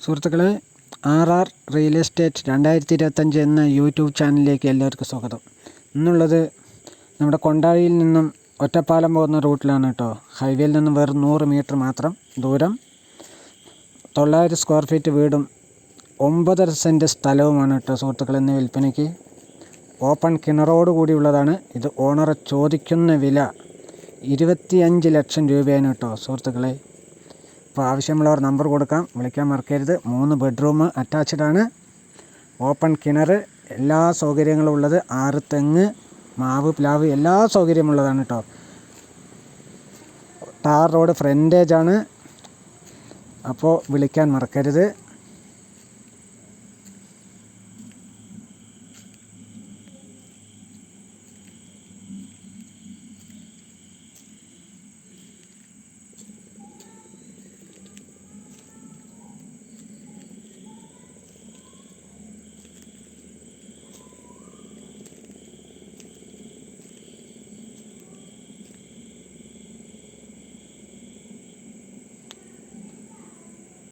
സുഹൃത്തുക്കളെ, RR real estate 2025 എന്ന YouTube ചാനലിലേക്ക് എല്ലാവർക്കും സ്വാഗതം. ഇന്നുള്ളത് നമ്മുടെ കൊണ്ടാഴിയിൽ നിന്നും ഒറ്റപ്പാലം പോകുന്ന റൂട്ടിലാണ് കേട്ടോ. ഹൈവേയിൽ നിന്നും വെറും 100 മീറ്റർ മാത്രം ദൂരം. 900 സ്ക്വയർ ഫീറ്റ് വീടും 9.5 സെൻറ്റ് സ്ഥലവുമാണ് കേട്ടോ സുഹൃത്തുക്കളെ ഇന്ന് വിൽപ്പനയ്ക്ക്. ഓപ്പൺ കിണറോട് കൂടിയുള്ളതാണ്. ഇത് ഓണർ ചോദിക്കുന്ന വില 25 ലക്ഷം രൂപയാണ് കേട്ടോ സുഹൃത്തുക്കളെ. അപ്പോൾ ആവശ്യമുള്ളവർ നമ്പർ കൊടുക്കാം, വിളിക്കാൻ മറക്കരുത്. 3 ബെഡ്റൂം അറ്റാച്ച്ഡ് ആണ്. ഓപ്പൺ കിണർ, എല്ലാ സൗകര്യങ്ങളും ഉള്ളത്. 6 തെങ്ങ്, മാവ്, പ്ലാവ് എല്ലാ സൗകര്യമുള്ളതാണ് കേട്ടോ. ടാർ റോഡ് ഫ്രണ്ടേജ് ആണ്. അപ്പോൾ വിളിക്കാൻ മറക്കരുത്.